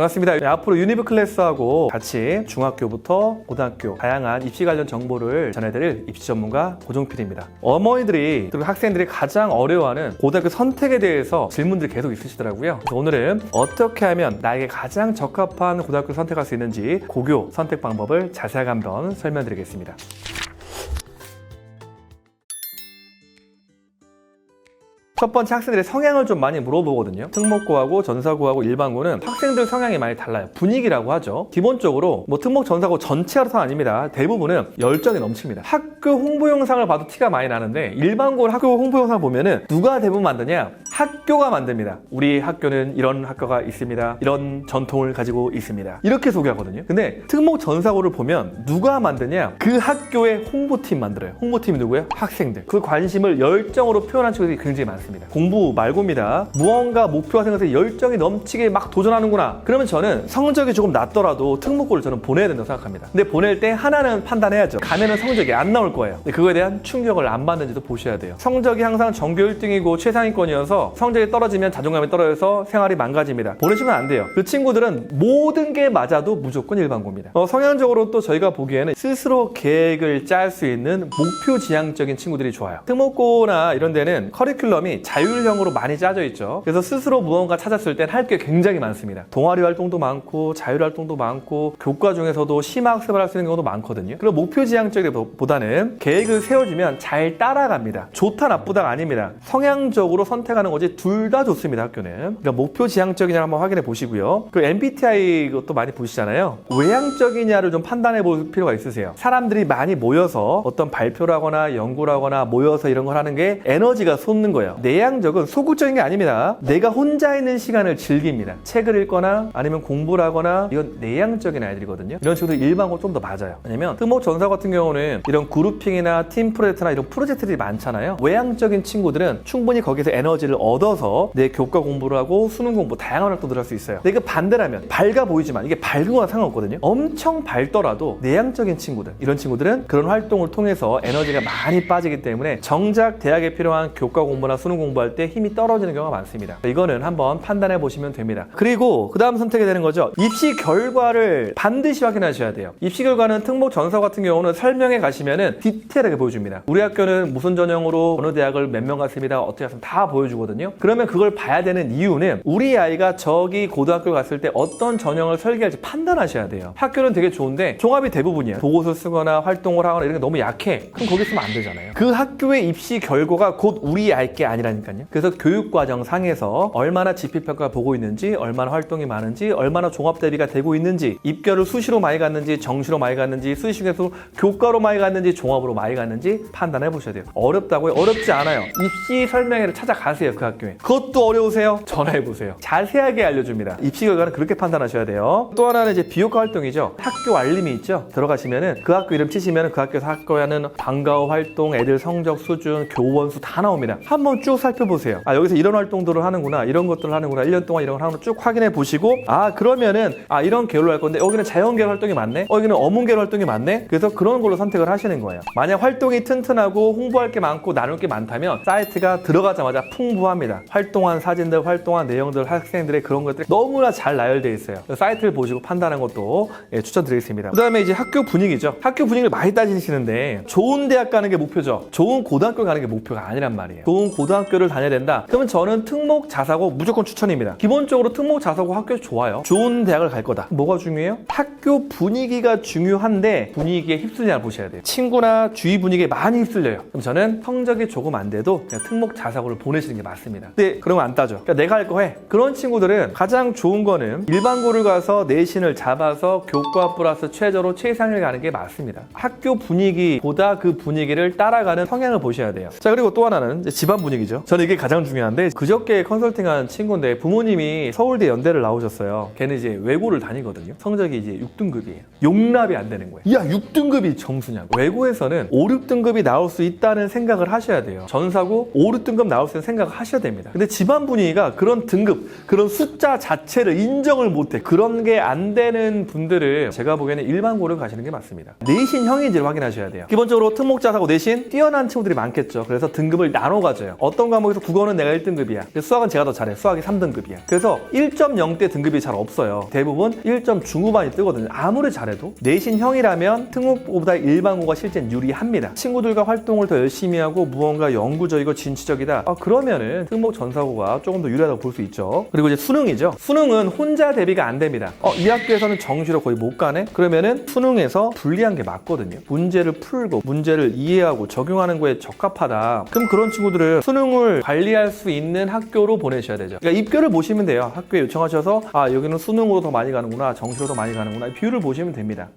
반갑습니다. 앞으로 유니브 클래스하고 같이 중학교부터 고등학교 다양한 입시 관련 정보를 전해드릴 입시 전문가 고종필입니다. 어머니들이 그리고 학생들이 가장 어려워하는 고등학교 선택에 대해서 질문들이 계속 있으시더라고요. 그래서 오늘은 어떻게 하면 나에게 가장 적합한 고등학교를 선택할 수 있는지 고교 선택 방법을 자세하게 한번 설명드리겠습니다. 첫 번째, 학생들의 성향을 좀 많이 물어보거든요. 특목고하고 전사고하고 일반고는 학생들 성향이 많이 달라요. 분위기라고 하죠. 기본적으로 특목 전사고 전체라서는 아닙니다. 대부분은 열정이 넘칩니다. 학교 홍보 영상을 봐도 티가 많이 나는데 일반고 학교 홍보 영상을 보면은 누가 대부분 만드냐? 학교가 만듭니다. 우리 학교는 이런 학교가 있습니다. 이런 전통을 가지고 있습니다. 이렇게 소개하거든요. 근데 특목 전사고를 보면 누가 만드냐? 그 학교의 홍보팀 만들어요. 홍보팀이 누구예요? 학생들. 그 관심을 열정으로 표현한 친구들이 굉장히 많습니다. 공부 말고입니다. 무언가 목표가 생겨서 열정이 넘치게 막 도전하는구나. 그러면 저는 성적이 조금 낮더라도 특목고를 저는 보내야 된다고 생각합니다. 근데 보낼 때 하나는 판단해야죠. 가면은 성적이 안 나올 거예요. 근데 그거에 대한 충격을 안 받는지도 보셔야 돼요. 성적이 항상 전교 1등이고 최상위권이어서 성적이 떨어지면 자존감이 떨어져서 생활이 망가집니다. 보내시면 안 돼요. 그 친구들은 모든 게 맞아도 무조건 일반고입니다. 성향적으로 또 저희가 보기에는 스스로 계획을 짤 수 있는 목표 지향적인 친구들이 좋아요. 특목고나 이런 데는 커리큘럼이 자율형으로 많이 짜져 있죠. 그래서 스스로 무언가 찾았을 땐 할 게 굉장히 많습니다. 동아리 활동도 많고 자율 활동도 많고 교과 중에서도 심화학습을 할 수 있는 경우도 많거든요. 그리고 목표 지향적이보다는 계획을 세워주면 잘 따라갑니다. 좋다 나쁘다가 아닙니다. 성향적으로 선택하는 거지 둘 다 좋습니다. 학교는. 그러니까 목표 지향적이냐를 한번 확인해 보시고요. 그 MBTI 것도 많이 보시잖아요. 외향적이냐를 좀 판단해 볼 필요가 있으세요. 사람들이 많이 모여서 어떤 발표를 하거나 연구를 하거나 모여서 이런 걸 하는 게 에너지가 솟는 거예요. 내향적은 소극적인 게 아닙니다. 내가 혼자 있는 시간을 즐깁니다. 책을 읽거나 아니면 공부를 하거나 이건 내향적인 아이들이거든요. 이런 친구들이 일반고 좀 더 맞아요. 왜냐면 특목 전사 같은 경우는 이런 그룹핑이나 팀 프로젝트나 이런 프로젝트들이 많잖아요. 외향적인 친구들은 충분히 거기서 에너지를 얻어서 내 교과 공부를 하고 수능 공부 다양한 활동들을 할 수 있어요. 근데 이거 반대라면 밝아 보이지만 이게 밝은 거랑 상관없거든요. 엄청 밝더라도 내향적인 친구들, 이런 친구들은 그런 활동을 통해서 에너지가 많이 빠지기 때문에 정작 대학에 필요한 교과 공부나 수능 공부할 때 힘이 떨어지는 경우가 많습니다. 이거는 한번 판단해 보시면 됩니다. 그리고 그 다음 선택이 되는 거죠. 입시 결과를 반드시 확인하셔야 돼요. 입시 결과는 특목 전사 같은 경우는 설명에 가시면은 디테일하게 보여줍니다. 우리 학교는 무슨 전형으로 어느 대학을 몇 명 갔습니다. 어떻게 갔습니다. 다 보여주거든요. 그러면 그걸 봐야 되는 이유는 우리 아이가 저기 고등학교 갔을 때 어떤 전형을 설계할지 판단하셔야 돼요. 학교는 되게 좋은데 종합이 대부분이에요. 보고서 쓰거나 활동을 하거나 이런 게 너무 약해. 그럼 거기 쓰면 안 되잖아요. 그 학교의 입시 결과가 곧 우리 아이 게 아니라니까요. 그래서 교육과정 상에서 얼마나 지필평가 보고 있는지, 얼마나 활동이 많은지, 얼마나 종합 대비가 되고 있는지, 입결을 수시로 많이 갔는지, 정시로 많이 갔는지, 수시 중에서 교과로 많이 갔는지, 종합으로 많이 갔는지 판단해 보셔야 돼요. 어렵다고요? 어렵지 않아요. 입시 설명회를 찾아가세요. 그 학교에. 그것도 어려우세요? 전화해 보세요. 자세하게 알려줍니다. 입시 결과는 그렇게 판단하셔야 돼요. 또 하나는 이제 비교과 활동이죠. 학교 알림이 있죠. 들어가시면은 그 학교 이름 치시면은 그 학교에서 학교하는 방과후 활동, 애들 성적 수준, 교원 수 다 나옵니다. 한번 쭉 살펴보세요. 여기서 이런 활동들을 하는구나, 이런 것들을 하는구나, 1년 동안 이런 걸 하는 거 쭉 확인해 보시고, 그러면은 이런 계열로 할 건데 여기는 자연계열 활동이 많네, 여기는 어문계열 활동이 많네. 그래서 그런 걸로 선택을 하시는 거예요. 만약 활동이 튼튼하고 홍보할 게 많고 나눌 게 많다면 사이트가 들어가자마자 풍부합니다. 활동한 사진들, 활동한 내용들, 학생들의 그런 것들이 너무나 잘 나열되어 있어요. 사이트를 보시고 판단하는 것도 추천드리겠습니다. 그 다음에 이제 학교 분위기죠. 학교 분위기를 많이 따지시는데 좋은 대학 가는 게 목표죠. 좋은 고등학교 가는 게 목표가 아니란 말이에요. 좋은 고등학교를 다녀야 된다. 그러면 저는 특목 자사고 무조건 추천입니다. 기본적으로 특목 자사고 학교 좋아요. 좋은 대학을 갈 거다. 뭐가 중요해요? 학교 분위기가 중요한데 분위기에 휩쓸리지 보셔야 돼요. 친구나 주위 분위기에 많이 휩쓸려요. 그럼 저는 성적이 조금 안 돼도 그냥 특목 자사고를 보내시는 게 맞습니다. 근데 그러면 안 따져. 그러니까 내가 할 거 해. 그런 친구들은 가장 좋은 거는 일반고를 가서 내신을 잡아서 교과 플러스 최저로 최상을 가는 게 맞습니다. 학교 분위기보다 그 분위기를 따라가는 성향을 보셔야 돼요. 자, 그리고 또 하나는 이제 집안 분위기죠. 저는 이게 가장 중요한데, 그저께 컨설팅한 친구인데 부모님이 서울대 연대를 나오셨어요. 걔는 이제 외고를 다니거든요. 성적이 이제 6등급이에요. 용납이 안 되는 거예요. 야, 6등급이 점수냐고. 외고에서는 5, 6등급이 나올 수 있다는 생각을 하셔야 돼요. 전사고 5, 6등급 나올 수 있는 생각을 하셔야 돼요. 하셔야 됩니다. 근데 집안 분위기가 그런 등급, 그런 숫자 자체를 인정을 못해. 그런 게 안 되는 분들은 제가 보기에는 일반고를 가시는 게 맞습니다. 내신형인지를 확인하셔야 돼요. 기본적으로 특목자사고 내신 뛰어난 친구들이 많겠죠. 그래서 등급을 나눠 가져요. 어떤 과목에서 국어는 내가 1등급이야. 수학은 제가 더 잘해. 수학이 3등급이야. 그래서 1.0대 등급이 잘 없어요. 대부분 1점 중후반이 뜨거든요. 아무리 잘해도 내신형이라면 특목고보다 일반고가 실제는 유리합니다. 친구들과 활동을 더 열심히 하고 무언가 연구적이고 진취적이다. 그러면은 특목 전사고가 조금 더 유리하다고 볼 수 있죠. 그리고 이제 수능이죠. 수능은 혼자 대비가 안 됩니다. 이 학교에서는 정시로 거의 못 가네? 그러면은 수능에서 분리한 게 맞거든요. 문제를 풀고 문제를 이해하고 적용하는 거에 적합하다. 그럼 그런 친구들은 수능을 관리할 수 있는 학교로 보내셔야 되죠. 그러니까 입결을 보시면 돼요. 학교에 요청하셔서 여기는 수능으로 더 많이 가는구나, 정시로 더 많이 가는구나, 비율을 보시면 됩니다.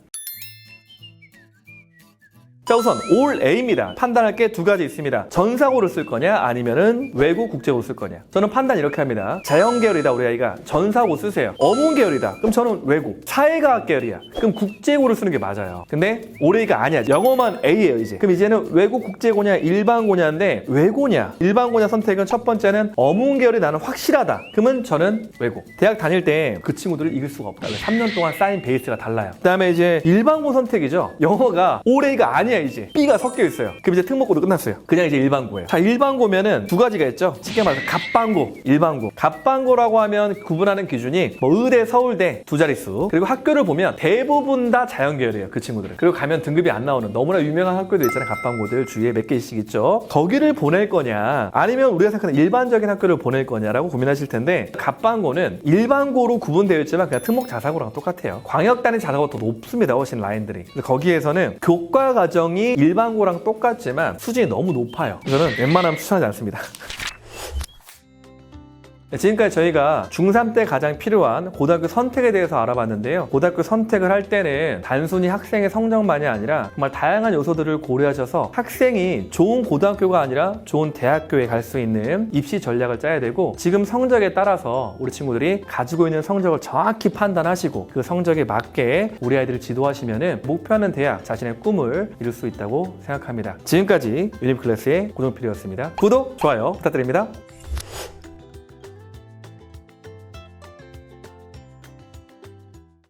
자, 우선 올 A입니다. 판단할 게 두 가지 있습니다. 전사고를 쓸 거냐 아니면은 외고 국제고를 쓸 거냐. 저는 판단 이렇게 합니다. 자연계열이다 우리 아이가 전사고 쓰세요. 어문계열이다 그럼 저는 외고. 사회과학 계열이야 그럼 국제고를 쓰는 게 맞아요. 근데 올 A가 아니야. 영어만 A예요 이제. 그럼 이제는 외고 국제고냐 일반고냐인데 외고냐 일반고냐 선택은 첫 번째는 어문계열이 나는 확실하다. 그러면 저는 외고. 대학 다닐 때 그 친구들을 이길 수가 없다. 3년 동안 쌓인 베이스가 달라요. 그 다음에 이제 일반고 선택이죠. 영어가 올 A가 아니야 이제. B가 섞여 있어요. 그럼 이제 특목고도 끝났어요. 그냥 이제 일반고예요. 자, 일반고면은 두 가지가 있죠. 쉽게 말해서 갑반고, 일반고. 갑반고라고 하면 구분하는 기준이 의대, 서울대 두 자릿수. 그리고 학교를 보면 대부분 다 자연계열이에요. 그 친구들은. 그리고 가면 등급이 안 나오는 너무나 유명한 학교들 있잖아요. 갑반고들 주위에 몇 개씩 있죠. 거기를 보낼 거냐 아니면 우리가 생각하는 일반적인 학교를 보낼 거냐라고 고민하실 텐데 갑반고는 일반고로 구분되어 있지만 그냥 특목 자사고랑 똑같아요. 광역단위 자사고가 더 높습니다. 훨씬 라인들이. 거기에서는 교과 과정이 일반고랑 똑같지만 수준이 너무 높아요. 저는 웬만하면 추천하지 않습니다. 지금까지 저희가 중3 때 가장 필요한 고등학교 선택에 대해서 알아봤는데요. 고등학교 선택을 할 때는 단순히 학생의 성적만이 아니라 정말 다양한 요소들을 고려하셔서 학생이 좋은 고등학교가 아니라 좋은 대학교에 갈 수 있는 입시 전략을 짜야 되고 지금 성적에 따라서 우리 친구들이 가지고 있는 성적을 정확히 판단하시고 그 성적에 맞게 우리 아이들을 지도하시면 목표하는 대학, 자신의 꿈을 이룰 수 있다고 생각합니다. 지금까지 유니클래스의 고정필이었습니다. 구독, 좋아요 부탁드립니다.